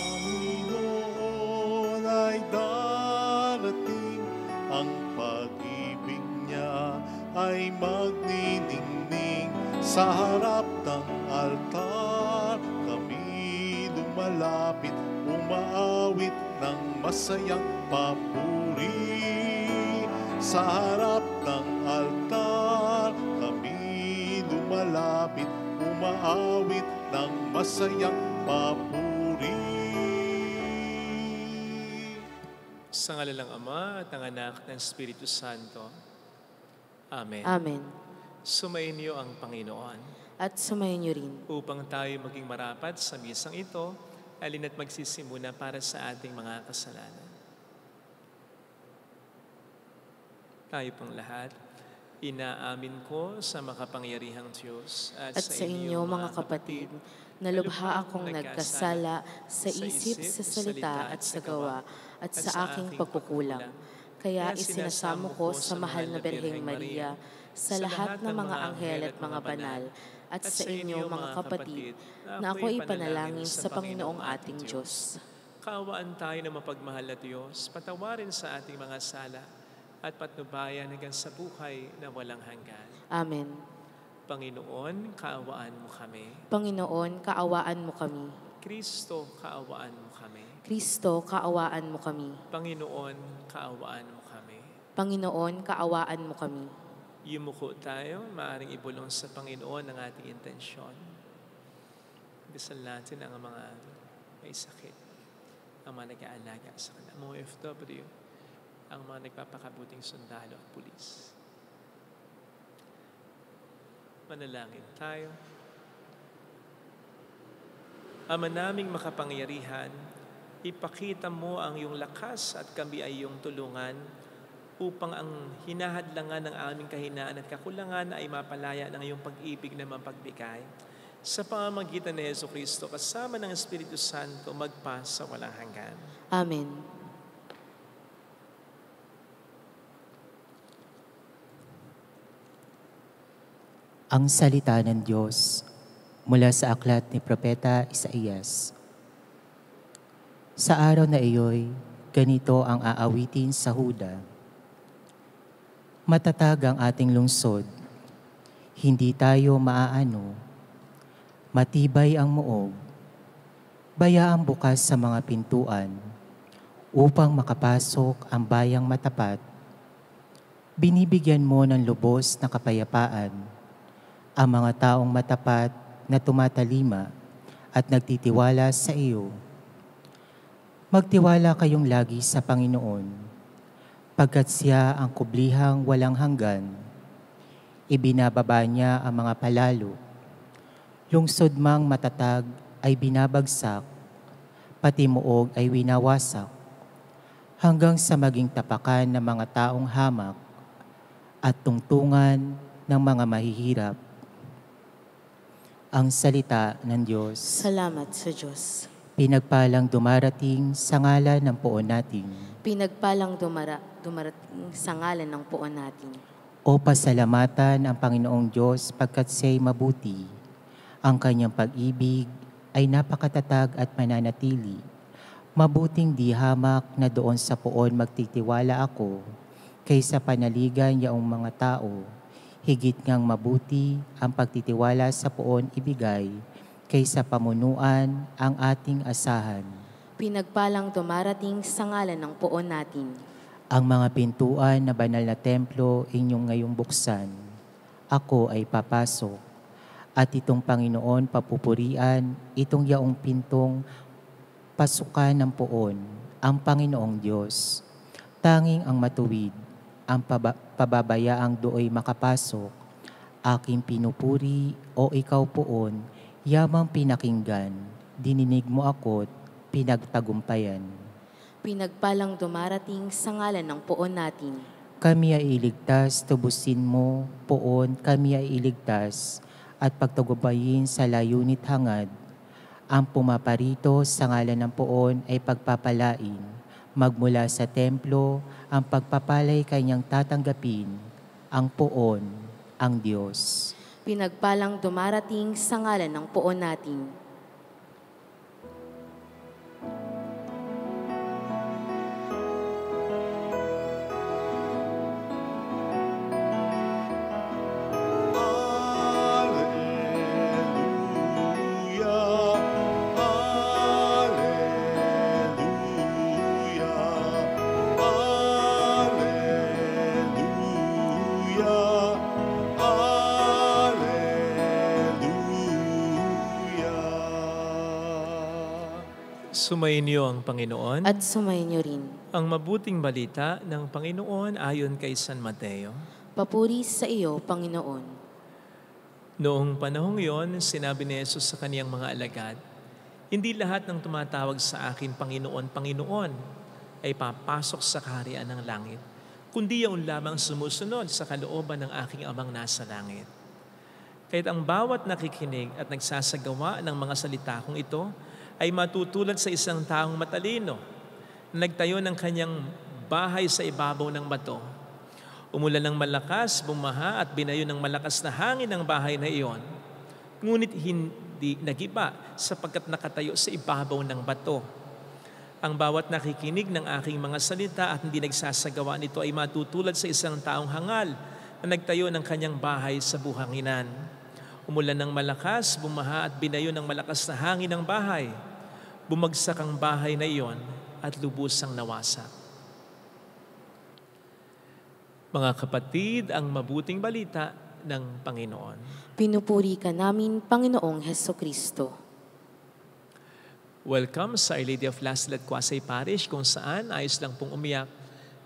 Panginoon ay darating, ang pag-ibig niya ay magniningning. Sa harap ng altar kami lumalapit, umaawit ng masayang papuri. Sa harap ng altar kami lumalapit, umaawit ng masayang papuri. Sa ngalan ng Ama at ng Anak ng Espiritu Santo. Amen. Amen. Sumainyo ang Panginoon. At sumayin niyo rin. Upang tayo maging marapat sa misang ito, alin at magsisimuna para sa ating mga kasalanan. Tayo pong lahat, inaamin ko sa makapangyarihang Diyos At sa inyo, mga kapatid, na lubha akong nagkasala sa isip, sa salita at sa gawa, at sa aking pagkukulang. Kaya isinasamo ko sa mahal na Birheng Maria, sa lahat ng mga anghel at mga banal, at sa inyo, mga kapatid, na ako ipanalangin sa Panginoong ating Diyos. Kaawaan tayo ng mapagmahal na Diyos, patawarin sa ating mga sala, at patnubayan hanggang sa buhay na walang hanggan. Amen. Panginoon, kaawaan mo kami. Panginoon, kaawaan mo kami. Kristo, kaawaan mo kami. Kristo, kaawaan mo kami. Panginoon, kaawaan mo kami. Panginoon, kaawaan mo kami. Yumuko tayo, maaaring ibulong sa Panginoon ang ating intensyon. Dasal natin ang mga may sakit, ang mga nag-aalaga sa kanila, mga OFW, ang mga nagpapakabuting sundalo at pulis. Manalangin tayo. Ama naming makapangyarihan, ipakita mo ang iyong lakas at kami ay iyong tulungan upang ang hinahadlangan ng aming kahinaan at kakulangan ay mapalaya ng iyong pag-ibig na mapagbigay. Sa pamamagitan ni Jesucristo, kasama ng Espiritu Santo, magpa sa walang hanggan. Amen. Ang salita ng Diyos mula sa aklat ni Propeta Isaías. Sa araw na iyo'y ganito ang aawitin sa Huda. Matatag ang ating lungsod, hindi tayo maaano. Matibay ang muog, bayaang bukas sa mga pintuan, upang makapasok ang bayang matapat. Binibigyan mo ng lubos na kapayapaan ang mga taong matapat na tumatalima at nagtitiwala sa iyo. Magtiwala kayong lagi sa Panginoon, pagkat siya ang kublihang walang hanggan. Ibinababa niya ang mga palalo. Lungsod mang matatag ay binabagsak, pati muog ay winawasak, hanggang sa maging tapakan ng mga taong hamak at tungtungan ng mga mahihirap. Ang salita ng Diyos. Salamat sa Diyos. Pinagpalang dumarating sa ngalan ng poon natin. Pinagpalang dumarating sa ngalan ng poon natin. O pasalamatan ang Panginoong Diyos pagkat siya'y mabuti. Ang kanyang pag-ibig ay napakatatag at mananatili. Mabuting di hamak na doon sa poon magtitiwala ako, kaysa panaligan yaong mga tao. Higit ngang mabuti ang pagtitiwala sa poon ibigay, kaysa pamunuan ang ating asahan. Pinagpalang dumarating sa ngalan ng poon natin. Ang mga pintuan na banal na templo inyong ngayong buksan. Ako ay papasok, at itong Panginoon papupurian, itong yaong pintong pasukan ng poon, ang Panginoong Diyos. Tanging ang matuwid, ang pababayaang dooy makapasok. Aking pinupuri, o ikaw poon, yamang pinakinggan, dininig mo ako't pinagtagumpayan. Pinagpalang dumarating sa ngalan ng poon natin. Kami ay iligtas, tubusin mo, poon, kami ay iligtas, at pagtagumpayin sa layunit hangad. Ang pumaparito sa ngalan ng poon ay pagpapalain. Magmula sa templo, ang pagpapalay kanyang tatanggapin, ang poon, ang Diyos. Pinagpalang dumarating sa ngalan ng poon natin. Sumainyo ang Panginoon. At sumainyo rin. Ang mabuting balita ng Panginoon ayon kay San Mateo. Papuri sa iyo, Panginoon. Noong panahong yon, sinabi ni Jesus sa kaniyang mga alagad, hindi lahat ng tumatawag sa akin, Panginoon, Panginoon, ay papasok sa kaharian ng langit, kundi yung lamang sumusunod sa kalooban ng aking Amang nasa langit. Kahit ang bawat nakikinig at nagsasagawa ng mga salita kong ito ay matutulad sa isang taong matalino na nagtayo ng kanyang bahay sa ibabaw ng bato. Umulan ng malakas, bumaha at binayo ng malakas na hangin ang bahay na iyon. Ngunit hindi nagiba sapagkat nakatayo sa ibabaw ng bato. Ang bawat nakikinig ng aking mga salita at hindi nagsasagawa nito ay matutulad sa isang taong hangal na nagtayo ng kanyang bahay sa buhanginan. Umulan ng malakas, bumaha at binayo ng malakas na hangin ang bahay. Bumagsak ang bahay na iyon at lubusang nawasak. Mga kapatid, ang mabuting balita ng Panginoon. Pinupuri ka namin, Panginoong Hesukristo. Welcome sa Our Lady of Last at Quasay Parish, kung saan ayos lang pong umiyak.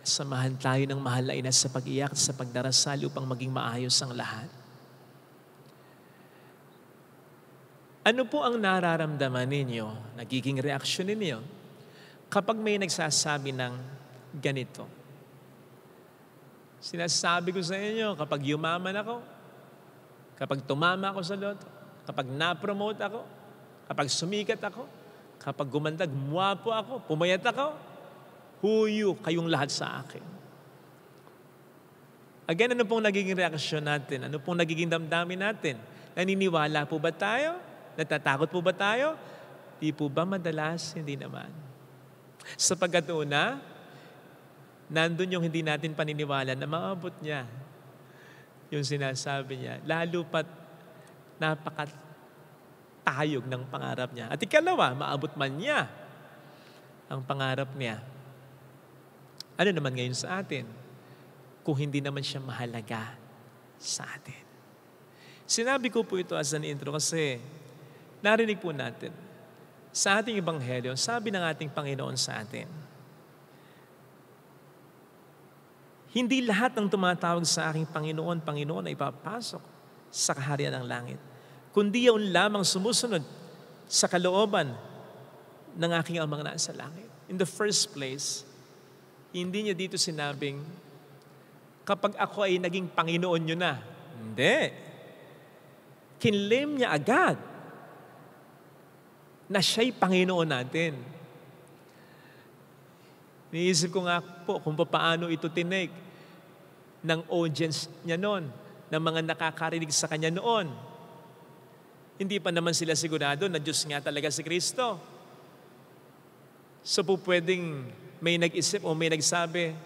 Samahan tayo ng mahal na ina sa pag-iyak at sa pagdarasal upang maging maayos ang lahat. Ano po ang nararamdaman ninyo, nagiging reaksyon ninyo, kapag may nagsasabi ng ganito? Sinasabi ko sa inyo, kapag yumaman ako, kapag tumama ako sa loto, kapag na-promote ako, kapag sumikat ako, kapag gumandag, muwapo ako, pumayat ako, huyo kayong lahat sa akin. Again, ano pong nagiging reaksyon natin? Ano pong nagiging damdamin natin? Naniniwala po ba tayo? Natatakot po ba tayo? Di po ba madalas? Hindi naman. Sapagkat una, nandun yung hindi natin paniniwala na maabot niya. Yung sinasabi niya, lalo pat napakatayog ng pangarap niya. At ikalawa, maabot man niya ang pangarap niya. Ano naman ngayon sa atin? Kung hindi naman siya mahalaga sa atin. Sinabi ko po ito as an intro kasi narinig po natin sa ating Ebanghelyo, sabi ng ating Panginoon sa atin, hindi lahat ng tumatawag sa aking Panginoon, Panginoon ay papasok sa kaharian ng langit, kundi yung lamang sumusunod sa kalooban ng aking Amang nasa langit. In the first place, hindi niya dito sinabing, kapag ako ay naging Panginoon nyo na. Hindi. Kinlaim niya agad na siya'y Panginoon natin. Niisip ko nga po kung paano ito tinake ng audience niya noon, ng mga nakakarinig sa kanya noon. Hindi pa naman sila sigurado na Diyos nga talaga si Kristo. So po pwedeng may nag-isip o may nagsabi,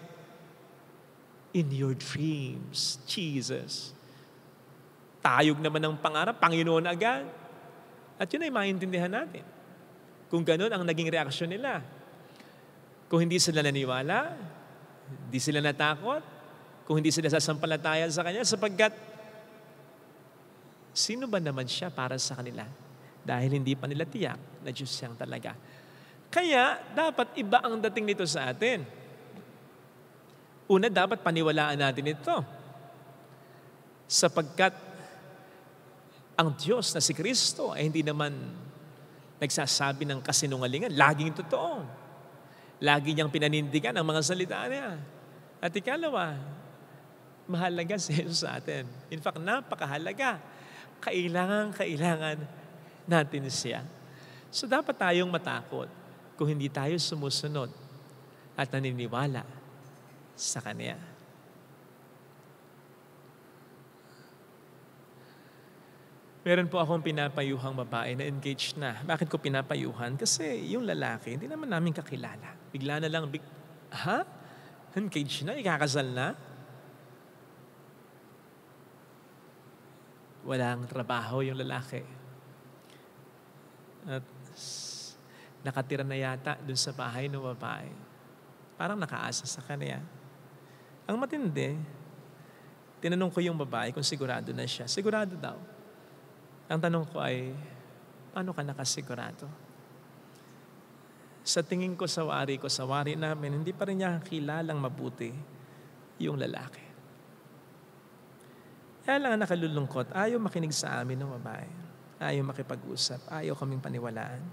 in your dreams, Jesus. Tayog naman ng pangarap, Panginoon agad. At yun ay maintindihan natin. Kung ganun ang naging reaksyon nila. Kung hindi sila naniwala, hindi sila natakot, kung hindi sila sasampalatayan sa Kanya, sapagkat sino ba naman siya para sa kanila? Dahil hindi pa nila tiyak na Diyos siyang talaga. Kaya dapat iba ang dating nito sa atin. Una, dapat paniwalaan natin ito. Sapagkat ang Diyos na si Kristo ay hindi naman nagsasabi ng kasinungalingan. Laging totoo. Lagi niyang pinanindigan ang mga salita niya. At ikalawa, mahalaga si Jesus sa atin. In fact, napakahalaga. Kailangan natin siya. So dapat tayong matakot kung hindi tayo sumusunod at naniniwala sa Kanya. Meron po akong pinapayuhang babae na engaged na. Bakit ko pinapayuhan? Kasi yung lalaki, hindi naman namin kakilala. Bigla na lang, engaged na? Ikakasal na? Walang trabaho yung lalaki. At nakatira na yata dun sa bahay ng babae. Parang nakaasa sa kanya. Ang matindi, tinanong ko yung babae kung sigurado na siya. Sigurado daw. Ang tanong ko ay, paano ka nakasigurado? Sa tingin ko, sa wari namin, hindi pa rin niya kilalang mabuti yung lalaki. Kaya lang ang nakalulungkot, ayaw makinig sa amin ng babae. Ayaw makipag-usap, ayaw kaming paniwalaan.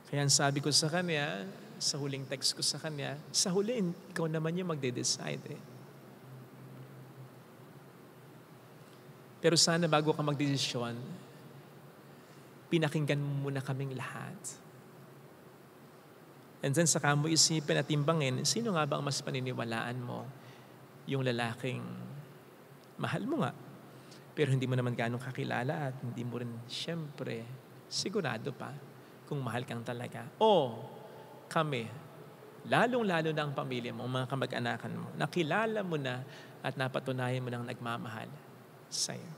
Kaya ang sabi ko sa kanya, sa huling text ko sa kanya, sa huli, ikaw naman yung magde-decide eh. Pero sana bago ka magdesisyon, pinakinggan mo muna kaming lahat. And then saka mo isipin at timbangin, sino nga ba ang mas paniniwalaan mo? Yung lalaking mahal mo nga, pero hindi mo naman ganong kakilala at hindi mo rin siyempre sigurado pa kung mahal kang talaga. O kami, lalong-lalo na ang pamilya mo, mga kamag-anakan mo, nakilala mo na at napatunayan mo ng nagmamahal sa'yo.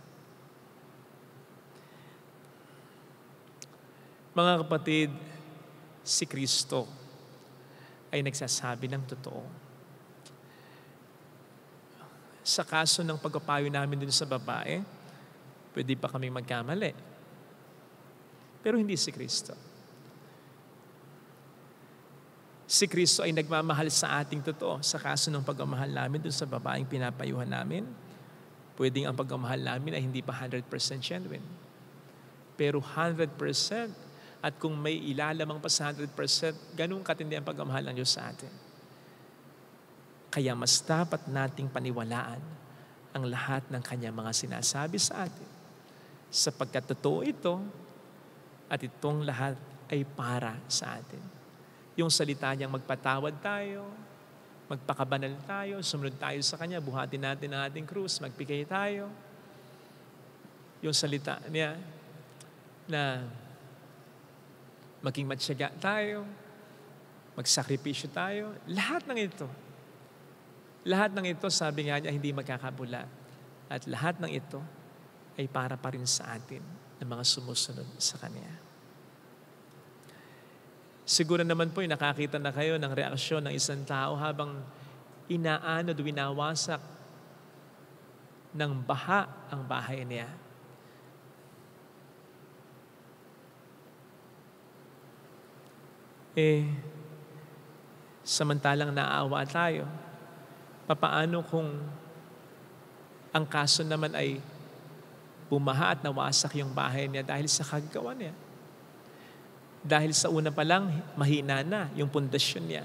Mga kapatid, si Kristo ay nagsasabi ng totoo. Sa kaso ng pagpapayo namin dun sa babae, pwede pa kaming magkamali. Pero hindi si Kristo. Si Kristo ay nagmamahal sa ating totoo. Sa kaso ng pagmamahal namin dun sa babaeng pinapayuhan namin, pwedeng ang pagmamahal namin ay hindi pa 100% genuine. Pero 100%. At kung may ilalamang pa sa 100%, ganun katindi ang pagmamahal ng Diyos sa atin. Kaya mas dapat nating paniwalaan ang lahat ng Kanyang mga sinasabi sa atin. Sapagkat totoo ito at itong lahat ay para sa atin. Yung salita niyang magpatawad tayo, magpakabanal tayo, sumunod tayo sa Kanya, buhatin natin ang ating krus, magpigay tayo. Yung salita niya na maging matyaga tayo, magsakripisyo tayo, lahat ng ito, sabi nga niya, hindi magkakabula. At lahat ng ito ay para pa rin sa atin ng mga sumusunod sa Kanya. Siguro naman po, nakakita na kayo ng reaksyon ng isang tao habang inaanod, winawasak ng baha ang bahay niya. Samantalang naawa tayo, papaano kung ang kaso naman ay bumaha at nawasak yung bahay niya dahil sa kagagawa niya? Dahil sa una pa lang, mahina na yung pundasyon niya.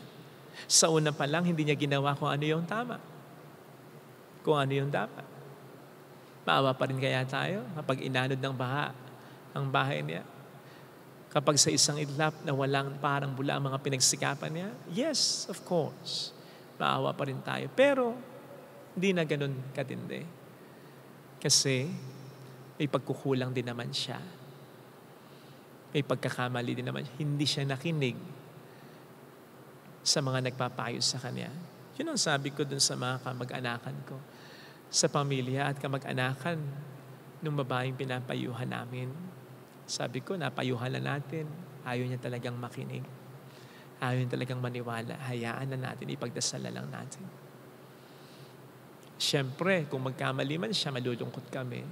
Sa una pa lang, hindi niya ginawa kung ano yung tama. Kung ano yung dapat. Maawa pa rin kaya tayo kapag inanod ng baha ang bahay niya? Kapag sa isang iglap na walang parang bula ang mga pinagsikapan niya? Yes, of course. Maawa pa rin tayo. Pero, hindi na ganun katindi. Kasi, may pagkukulang din naman siya. May pagkakamali din naman. Hindi siya nakinig sa mga nagpapayo sa kanya. Yun ang sabi ko dun sa mga kamag-anakan ko. Sa pamilya at kamag-anakan nung babaeng pinapayuhan namin. Sabi ko, napayuhan na natin. Ayaw niya talagang makinig. Ayaw niya talagang maniwala. Hayaan na natin, ipagdasal na lang natin. Siyempre, kung magkamali man siya, malulungkot kami.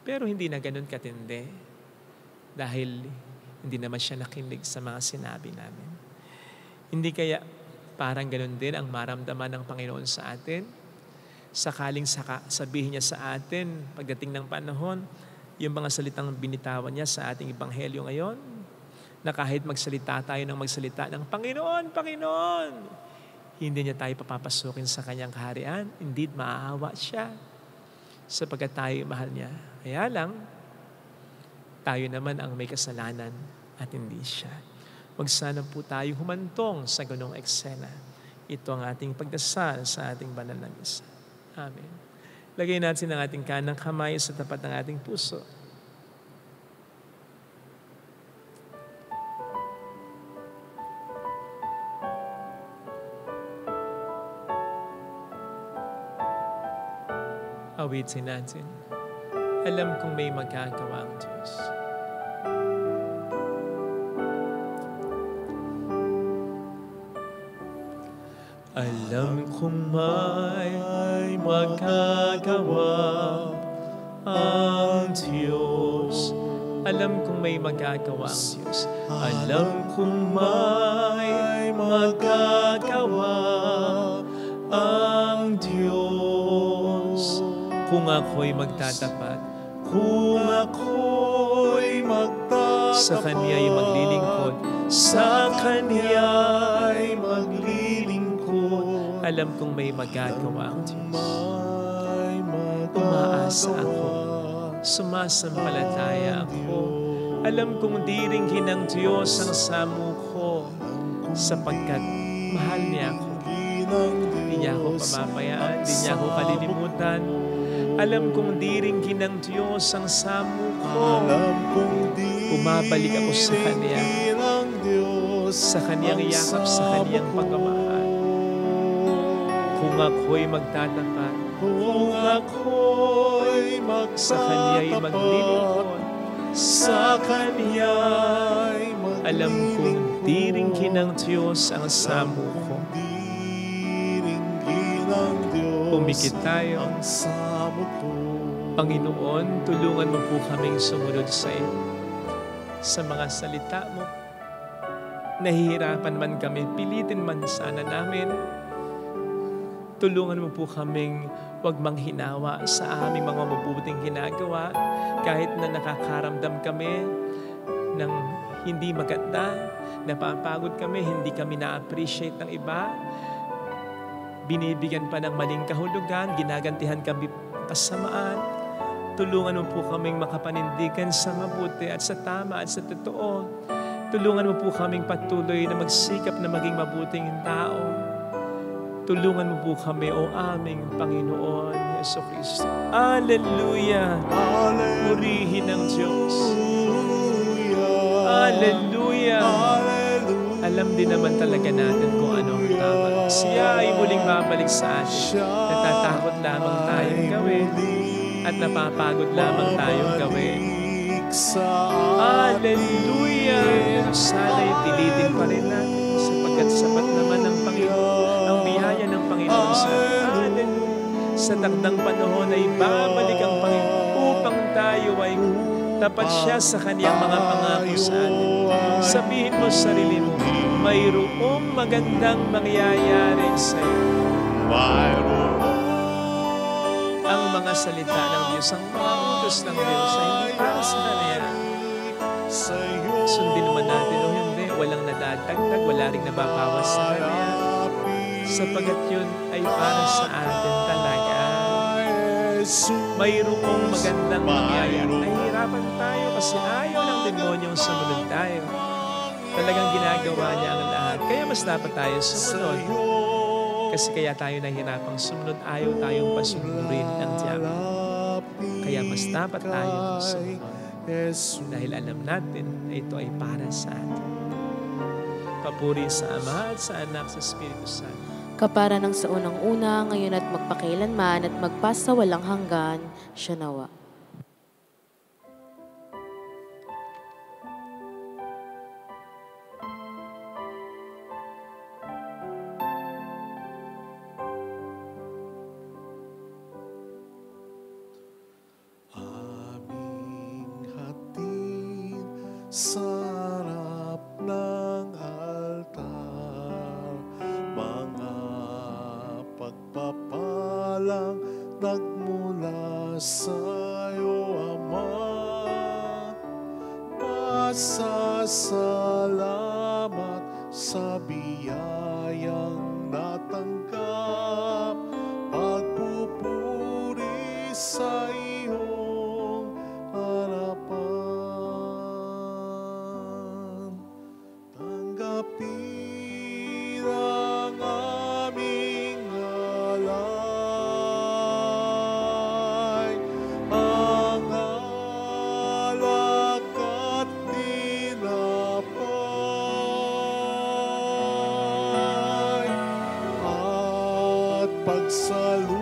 Pero hindi na ganun katindi. Dahil hindi naman siya nakinig sa mga sinabi namin. Hindi kaya parang ganun din ang maramdaman ng Panginoon sa atin? Sakaling sabihin niya sa atin, pagdating ng panahon, yung mga salitang binitawan niya sa ating ebanghelyo ngayon, na kahit magsalita tayo ng magsalita ng Panginoon, Panginoon, hindi niya tayo papapasukin sa kanyang kaharian. Indeed, maaawa siya sapagkat tayo mahal niya. Kaya lang, tayo naman ang may kasalanan at hindi siya. Huwag sana po tayo humantong sa ganong eksena. Ito ang ating pagdasal sa ating banal na misa. Amen. Lagay natin ang ating kanang kamay sa tapat ng ating puso. Awitin natin. Alam kong may magagawa ang Diyos. Alam kong may magagawa ang Diyos. Alam kong may magagawa ang Diyos. Alam kong may magagawa ang Diyos. Kung ako'y magtatapat, Kung ako'y magtatapat, sa Kanya'y maglilingkod, sa Kanya'y maglilingkod, alam kong may magagawa ang Diyos. may Umaasa ako. magagawa Sumasampalataya ako. Alam kong diringhin ng Diyos ang samo ko sapagkat mahal niya ako. Hindi niya ako pamamayaan, hindi niya ako kalilimutan. Alam kong diringhin ng Diyos ang samo ko. Alam kong Bumabalik ako sa Kanya, ng Diyos sa Kanyang yakap, sa Kanyang pagmamahal. Kung ako'y magtatapat, Kung ako'y sa Kanya'y maglilingkod, sa Kanya'y alam kong diringhin ng Diyos ang samo ko. diringgin ng Diyos Pumikit tayo. ang samo ko. Panginoon, tulungan mo po kaming sumunod sa iyo. Sa mga salita mo, nahihirapan man kami, pilitin man sana namin, tulungan mo po kaming huwag manghinawa sa aming mga mabuting ginagawa kahit na nakakaramdam kami ng hindi maganda, napapagod kami, hindi kami na-appreciate ng iba, binibigyan pa ng maling kahulugan, ginagantihan kami kasamaan. Tulungan mo po kaming makapanindigan sa mabuti at sa tama at sa totoo. Tulungan mo po kaming patuloy na magsikap na maging mabuting tao. Tulungan mo po kami, O aming Panginoon Jesucristo. Alleluia! Purihin ang Diyos. Alleluia! Alam din naman talaga natin kung ano ang tama. Siya ay muling babalik sa atin. Natatakot lamang tayong gawin at napapagod lamang tayong gawin. Alleluia! Sana'y pilitin pa rin natin sapagkat sapat naman ang Panginoon, ang biyaya ng Panginoon sa atin. Alleluia! Sa takdang panahon ay babalik ang Panginoon upang tayo ay tapat siya sa Kanyang mga pangako sa atin. Sabihin mo sa sarili mo, mayroong magandang mangyayari sa iyo. Ang mga salita ng Diyos, ang mga utos ng Diyos ay hindi para sa Kanya. Sundin naman natin o hindi, walang nadadagdag, wala ring nababawas sa Kanya. Sapagat yun ay para sa atin talaga. Mayroong magandang mangyayari. Nahihirapan tayo kasi ayaw ng demonyong sumunod tayo. Talagang ginagawa niya ang lahat. Kaya mas dapat tayo sumunod. Kasi kaya tayo nahihirapang sumunod, ayaw tayong pasunurin ng diabo. Kaya mas dapat tayo sumunod. Dahil alam natin na ito ay para sa atin. Papuri sa Ama at sa Anak sa Espiritu Santo. Kapara ng sa unang-una, ngayon at magpakailanman at magpasawalang hanggan, siya nawa. Aming hatid sa harap ng altar, mga pagpapalang nagmula sa'yo, Ama. Pasasalamat sa biyayang natanggap, pagpupuri sa iyong harapan. Tanggapin ang aming alay, ang alak at tinapay, at pagsaluhan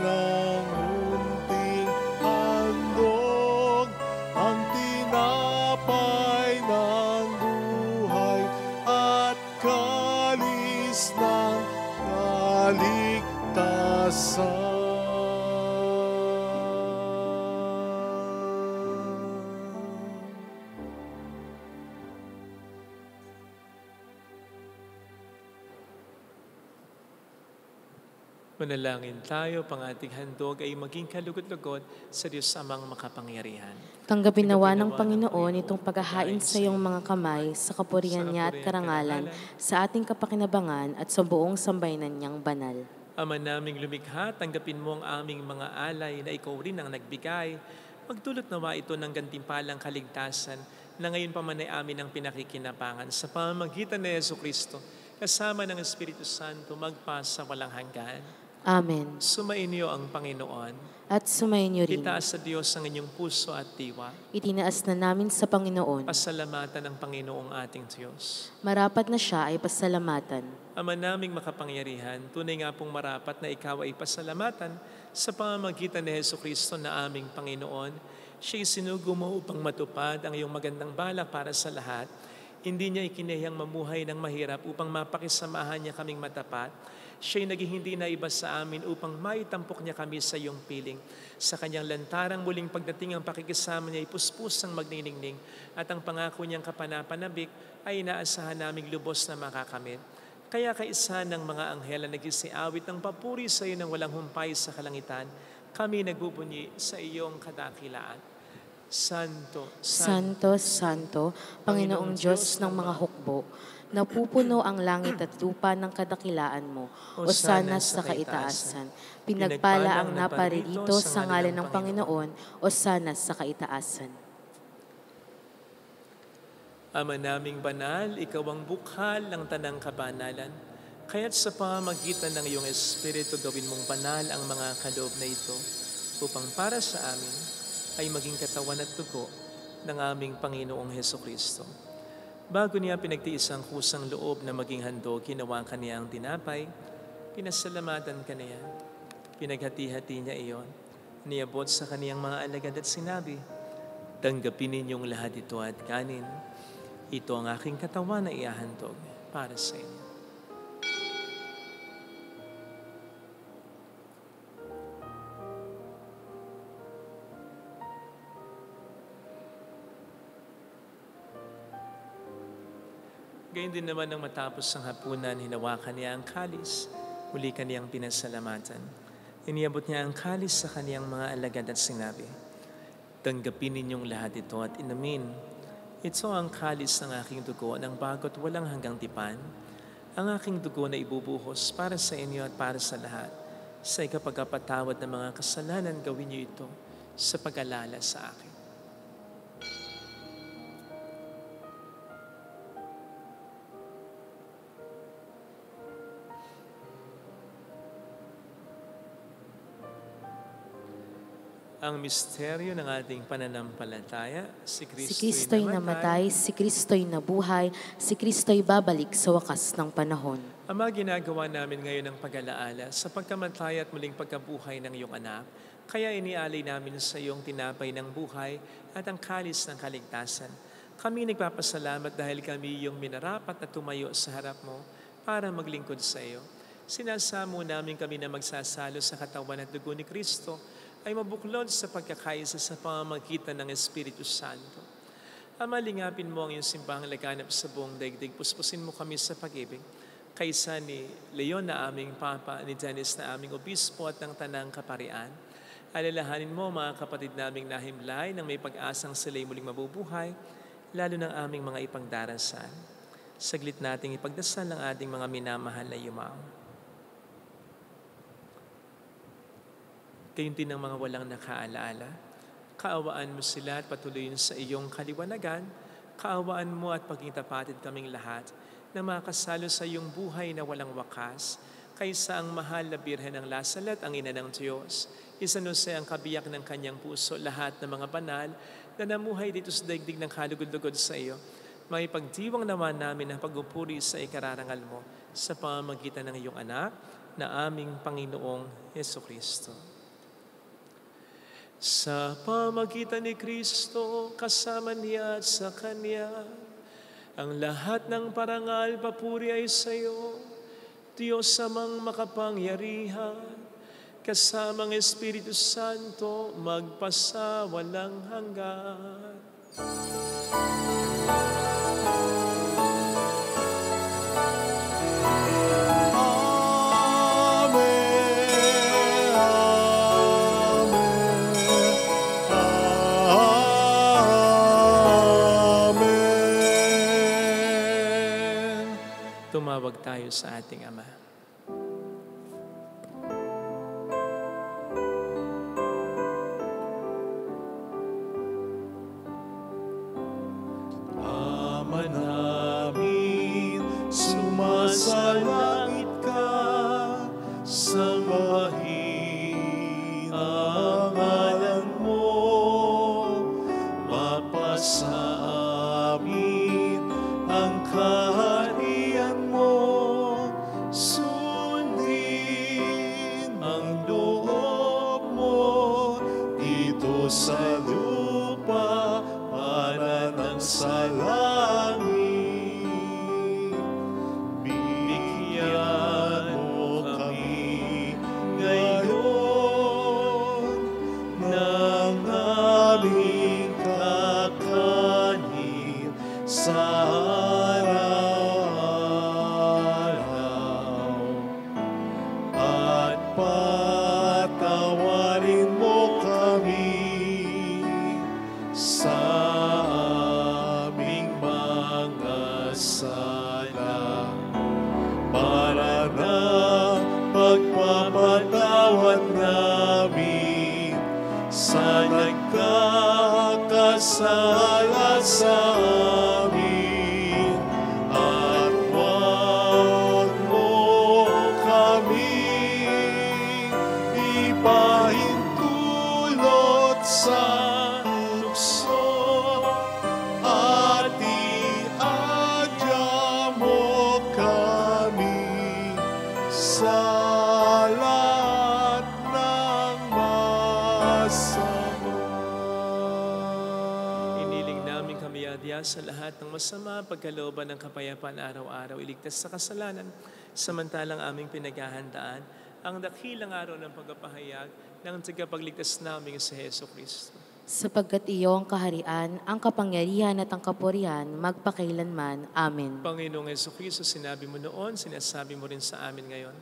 ng munting handog, ang tinapay ng buhay at kalis ng kaligtasan. Manalangin tayo, pang ating handog ay maging kalugod-lugod sa Diyos Amang makapangyarihan. Tanggapin nawa ng Panginoon itong paghahain sa iyong mga kamay sa kapurihan niya at karangalan sa ating kapakinabangan at sa buong sambayanan niyang banal. Ama naming lumikha, tanggapin mo ang aming mga alay na ikaw rin ang nagbigay. Magdulot nawa ito ng gantimpalang kaligtasan na ngayon pa man ay amin ang pinakikinabangan sa pamamagitan ni Jesucristo kasama ng Espiritu Santo magpasa walang hanggan. Amen. Sumainyo ang Panginoon. At sumayin niyo rin. Itaas sa Diyos ang inyong puso at diwa. Itinaas na namin sa Panginoon. Pasalamatan ng Panginoong ating Diyos. Marapat na siya ay pasalamatan. Ama naming makapangyarihan, tunay nga pong marapat na ikaw ay pasalamatan sa pamamagitan ni Jesucristo na aming Panginoon. Siya'y sinugo mo upang matupad ang iyong magandang balak para sa lahat. Hindi niya ikinahiyang mamuhay ng mahirap upang mapakisamahan niya kaming matapat. Siya'y naging hindi na iba sa amin upang maitampok niya kami sa iyong piling. Sa kanyang lantarang muling pagdating ang pakikisama niya ay puspusang magniningning at ang pangako niyang kapanapanabik ay inaasahan naming lubos na makakamit. Kaya kaisa ng mga anghel na nagsiawit ng papuri sa iyo ng walang humpay sa kalangitan, kami nagbubunyi sa iyong kadakilaan. Santo, Santo, Santo, Panginoong Diyos ng mga hukbo, napupuno ang langit at lupa ng kadakilaan mo. Osana sa kaitaasan. Pinagpala ang naparirito sa ngalan ng Panginoon. Osana sa kaitaasan. Ama naming banal, ikaw ang bukhal ng tanang kabanalan. Kaya't sa pamamagitan ng iyong Espiritu gawin mong banal ang mga kaloob na ito upang para sa amin ay maging katawan at dugo ng aming Panginoong Hesukristo. Bago niya pinagtiis ang kusang loob na maging handog, ginawa ka niya ang tinapay, pinasalamatan ka niya, pinaghati-hati niya iyon, niabot sa kaniyang mga alagad at sinabi, tanggapin ninyong lahat ito at kanin. Ito ang aking katawan na iahandog para sa inyo. Gayun din naman nang matapos ang hapunan, hinawakan niya ang kalis, muli kaniyang pinasalamatan. Iniabot niya ang kalis sa kaniyang mga alagad at sinabi, tanggapin ninyong lahat ito at inamin. Ito ang kalis ng aking dugo ng bago't walang hanggang tipan, ang aking dugo na ibubuhos para sa inyo at para sa lahat. Sa ikapagpatawad ng mga kasalanan, gawin niyo ito sa pag-alala sa akin. Ang misteryo ng ating pananampalataya, si Kristo'y namatay, si Kristo'y nabuhay, si Kristo'y babalik sa wakas ng panahon. Ama, ginagawa namin ngayon ang pag-alaala sa pagkamatay at muling pagkabuhay ng iyong anak, kaya inialay namin sa iyong tinapay ng buhay at ang kalis ng kaligtasan. Kami nagpapasalamat dahil kami iyong minarapat na tumayo sa harap mo para maglingkod sa iyo. Sinasamo namin kami na magsasalo sa katawan at dugo ni Kristo, ay mabuklod sa pagkakaisa sa pamamagitan ng Espiritu Santo. Ama, lingapin mo ang iyong simbahang laganap sa buong daigdig. Puspusin mo kami sa pag-ibig. Kaisa ni Leon na aming Papa, ni Dennis na aming Obispo at ng Tanang Kaparian. Alalahanin mo mga kapatid naming nahimlay nang may pag-asang sila'y muling mabubuhay, lalo ng aming mga ipagdarasal. Saglit nating ipagdasal ang ating mga minamahal na yumao. Gayun din ang mga walang nakaalaala. Kaawaan mo sila at patuloyin sa iyong kaliwanagan. Kaawaan mo at pagingtapatin kaming lahat na makasalo sa iyong buhay na walang wakas. Kaysa ang mahal na Birhen ng Lasalet, ang ina ng Diyos. Isanuse ang kabiyak ng kanyang puso, lahat ng mga banal na namuhay dito sa daigdig ng kalugod-lugod sa iyo. May pagdiwang naman namin ang pagpupuri sa ikararangal mo sa pamamagitan ng iyong anak na aming Panginoong Hesukristo. Sa pamagitan ni Kristo, kasama niya at sa Kanya, ang lahat ng parangal, papuri ay sa iyo, Diyos amang makapangyarihan, kasamang Espiritu Santo, magpasawalang hanggan. Amen. Tumawag tayo sa ating Ama. Ama namin, sumasalangit ka, sambahin ang ngalan mo, mapasa amin ang kaharian mo, sundin ang loob mo dito sa lupa para ng sa langit. Bigyan mo kami ngayon ng aming kakanin sa araw-araw, at patawarin mo kami sa aming mga sala, para na pagpapatawad namin sa nagkakasala sa amin, at huwag mo kami ipahintulot sa tukso, at iadya mo kami sa lahat ng masama. Iniling namin kami adya sa lahat ng masama, pagkalooban ng kapayapaan araw-araw, iligtas sa kasalanan, samantalang aming pinaghahandaan ang dakilang araw ng pagpapahayag ng tagapagligtas naming sa Heso Kristo. Sapagkat iyo ang kaharian, ang kapangyarihan at ang kapurihan, magpakailanman. Amen. Panginoong Heso Kristo, sinabi mo noon, sinasabi mo rin sa amin ngayon,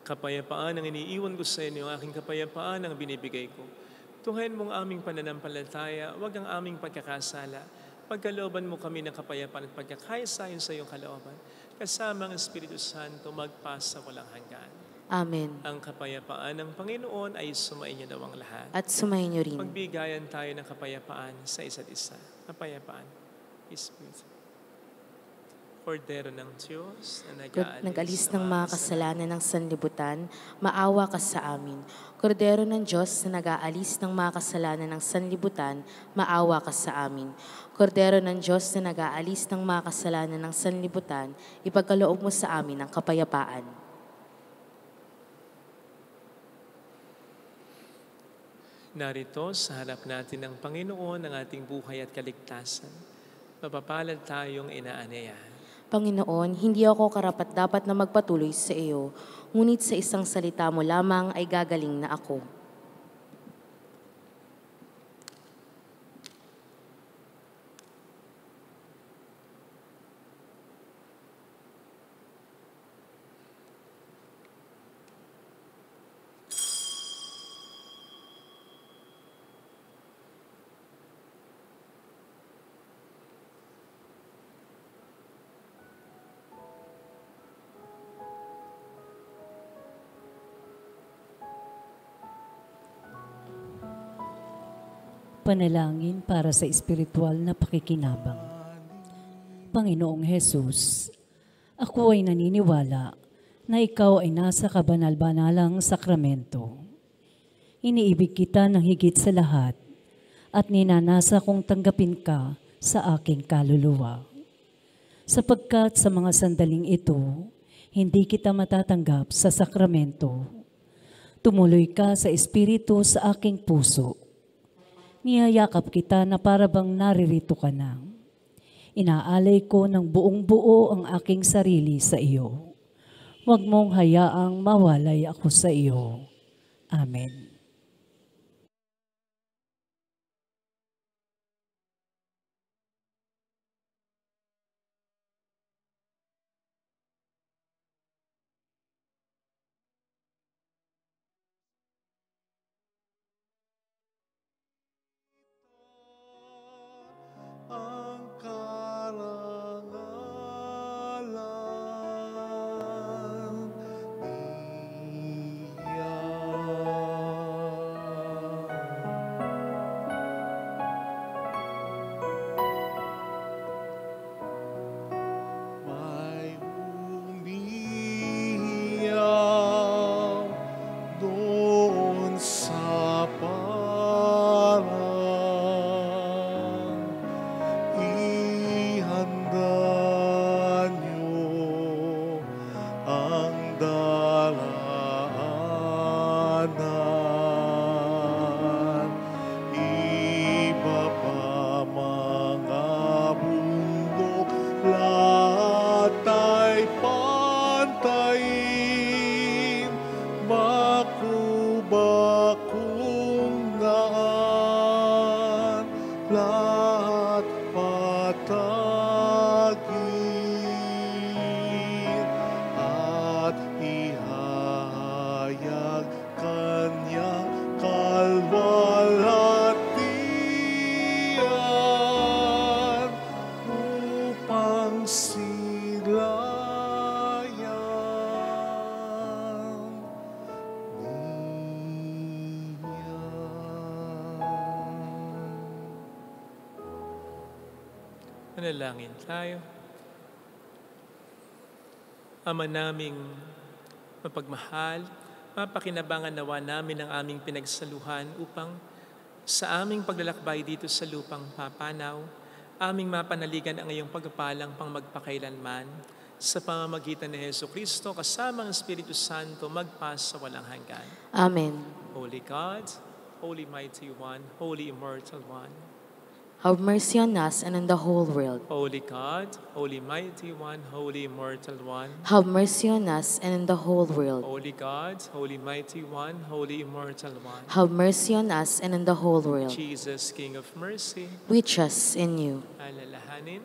kapayapaan ang iniiwan ko sa inyo, ang aking kapayapaan ang binibigay ko. Tunghayan mo ang aming pananampalataya, wag ang aming pagkakasala. Pagkalooban mo kami ng kapayapaan at pagkakaisa sa iyong kalooban, kasama ang Espiritu Santo magpasa walang hanggan. Amen. Ang kapayapaan ng Panginoon ay sumainyo daw ang lahat. At sumayin niyo rin. Magbigayan tayo ng kapayapaan sa isa't isa. Kapayapaan. Peace be with you. Kordero ng Diyos na Nag-alis ng mga kasalanan ng sanlibutan, maawa ka sa amin. Kordero ng Diyos na nag-aalis ng mga kasalanan ng sanlibutan, maawa ka sa amin. Kordero ng Diyos na nag-aalis ng mga kasalanan ng sanlibutan, ipagkaloob mo sa amin ang kapayapaan. Narito sa harap natin ng Panginoon ang ating buhay at kaligtasan. Mapapalad tayong inaanyayahan. Panginoon, hindi ako karapat-dapat na magpatuloy sa iyo, ngunit sa isang salita mo lamang ay gagaling na ako. Panalangin para sa espiritual na pakikinabang. Panginoong Hesus, ako ay naniniwala na ikaw ay nasa kabanal-banalang sakramento. Iniibig kita ng higit sa lahat at ninanasa kong tanggapin ka sa aking kaluluwa. Sapagkat sa mga sandaling ito, hindi kita matatanggap sa sakramento. Tumuloy ka sa espiritu sa aking puso. Niyayakap kita na para bang naririto ka na. Inaalay ko ng buong buo ang aking sarili sa iyo. Huwag mong hayaang mawalay ako sa iyo. Amen. Ang karangalan ang dalaanan. Iba pa mga bundok, lahat ay pantayin. Baku-bakong daan, lahat patagin. At ihahayag kanyang kalwalhatian upang silayan niya. Manalangin tayo. Ama naming mapagmahal, mapakinabangan nawa namin ang aming pinagsaluhan upang sa aming paglalakbay dito sa lupang papanaw, aming mapanaligan ang iyong pagpapalang pang magpakailanman sa pamamagitan ni Hesus Kristo kasama ang Espiritu Santo magpas sa walang hanggan. Amen. Holy God, Holy Mighty One, Holy Immortal One, Have mercy on us and on the whole world. Holy God, Holy Mighty One, Holy Immortal One, Have mercy on us and on the whole world. Holy God, Holy Mighty One, Holy Immortal One, Have mercy on us and on the whole world. Jesus, King of Mercy, We trust in you. alalahanin,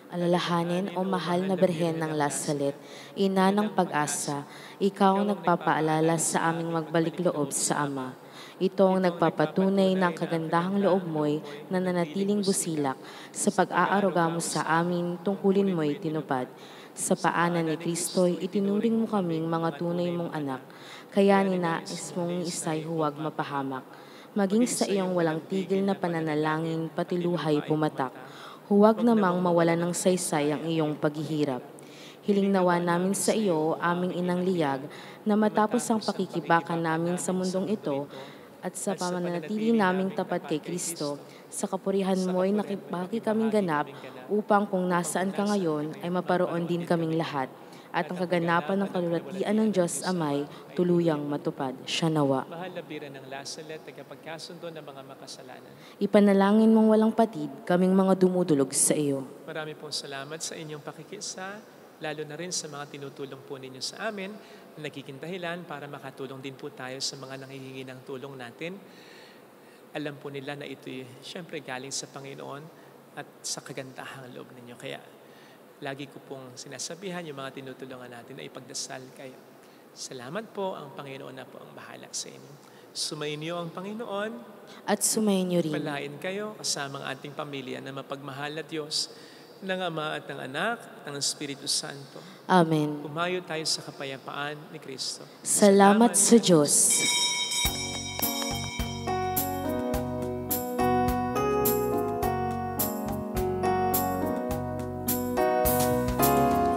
Alalahanin, o mahal na Birhen ng Lasalet, ina ng pag-asa, ikaw ang nagpapaalala sa aming magbalik loob sa Ama. Ito ang nagpapatunay ng kagandahang loob mo'y nananatiling busilak sa pag-aaruga mo sa amin, tungkulin mo'y tinupad. Sa paanan ni Kristo'y itinuring mo kaming mga tunay mong anak, kaya ninais mong isa'y huwag mapahamak. Maging sa iyong walang tigil na pananalangin, patiluhay pumatak. Huwag namang mawala ng saysay ang iyong paghihirap. Hiling nawa namin sa iyo, aming inang liyag, na matapos ang pakikibakan namin sa mundong ito, at sa pamananatili naming tapat kay Kristo, sa kapurihan mo'y nakibaki kaming ganap, upang kung nasaan ka ngayon, ay maparoon din kaming lahat, at ang kaganapan ng kalulatian ng Diyos Amay, tuluyang matupad. Siya nawa. mahal na Birhen ng Lasalet, tagapagkasundo ng mga makasalanan. Ipanalangin mong walang patid, kaming mga dumudulog sa iyo. Marami pong salamat sa inyong pakikisa, lalo na rin sa mga tinutulong po ninyo sa amin na nagiging dahilan para makatulong din po tayo sa mga nanghihingi ng tulong natin. Alam po nila na ito'y siyempre galing sa Panginoon at sa kagandahang loob ninyo. Kaya lagi ko pong sinasabihan yung mga tinutulungan natin na ipagdasal kayo. Salamat po, ang Panginoon na po ang bahala sa inyo. Sumayin niyo ang Panginoon, At sumayin niyo rin. palain kayo kasama ang ating pamilya na mapagmahal na Diyos ng Ama at ng Anak at ng Espiritu Santo. Amen. Umayo tayo sa kapayapaan ni Kristo. Salamat sa Diyos.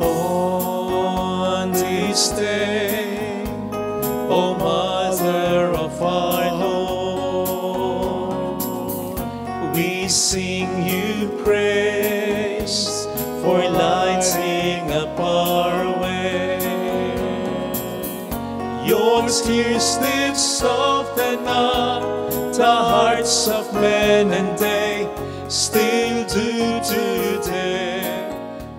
On this day, O Mother of our Lord, we sing you praise for lighting up our way. Your tears did soften up the hearts of men, and they still do today.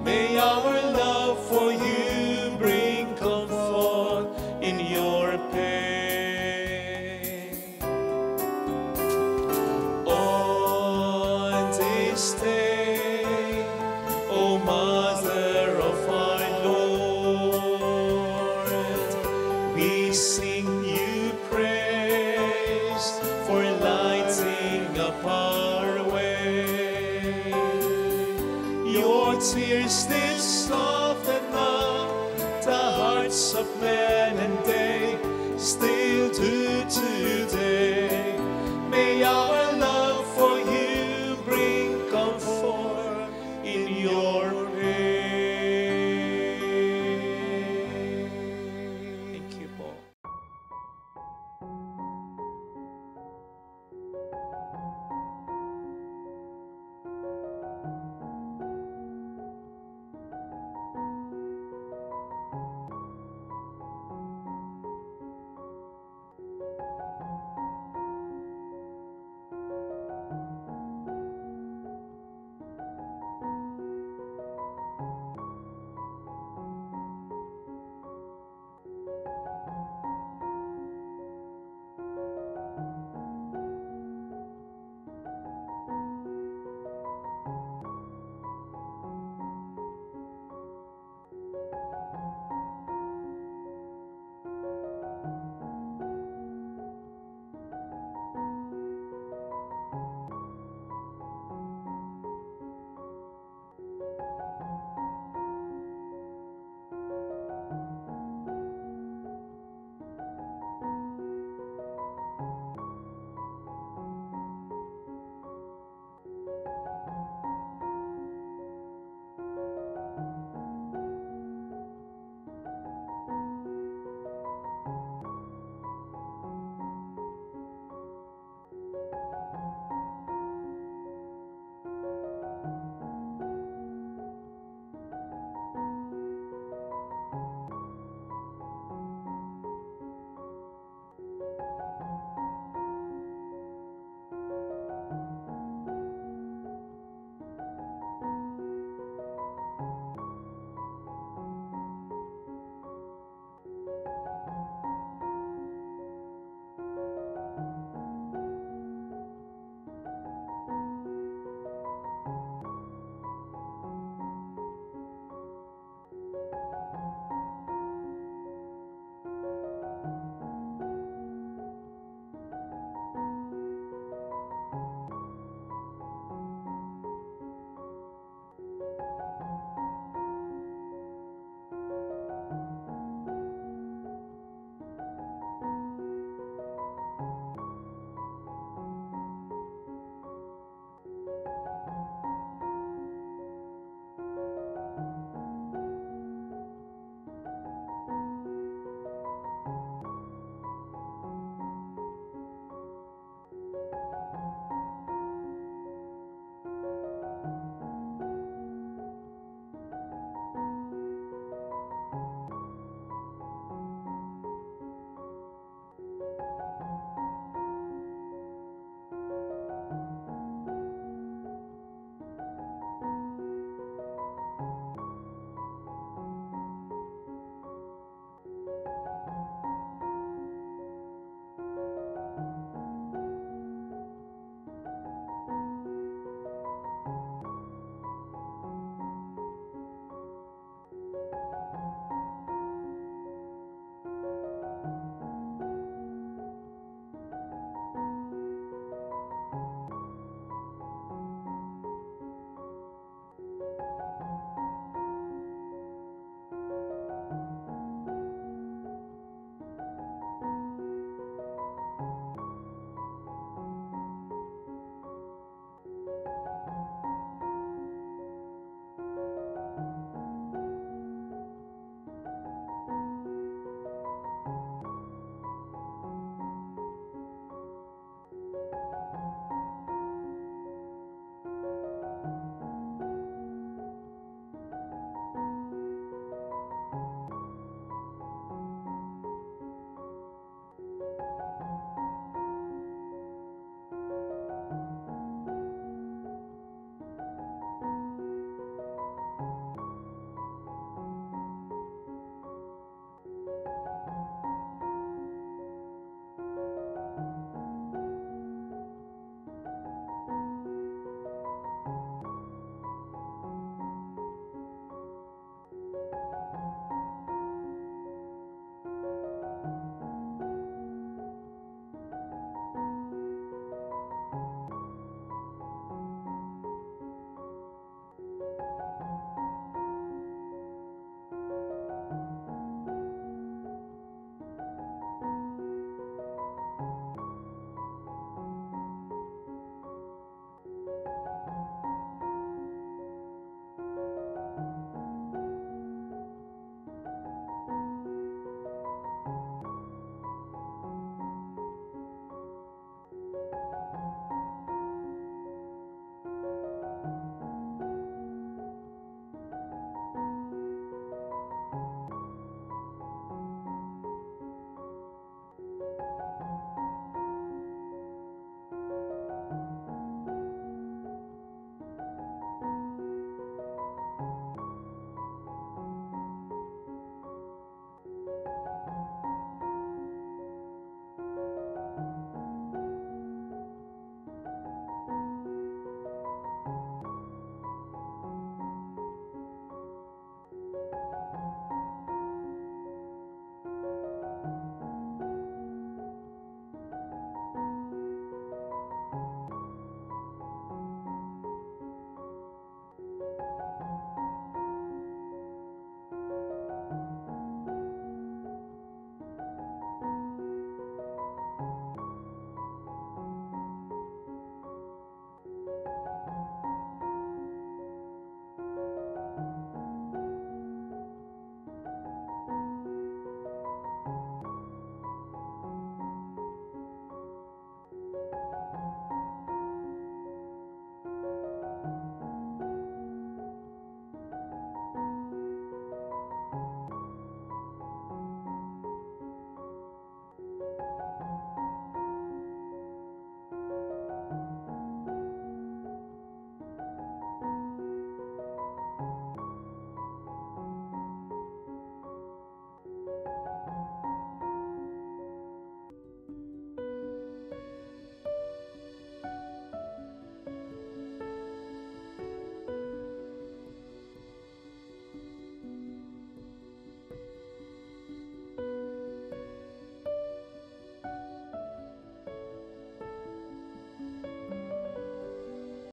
May our love for you bring comfort in your pain. On this day, O Mother of our Lord, we sing you praise for lighting up our way. Your tears did soften up the hearts of men, and they still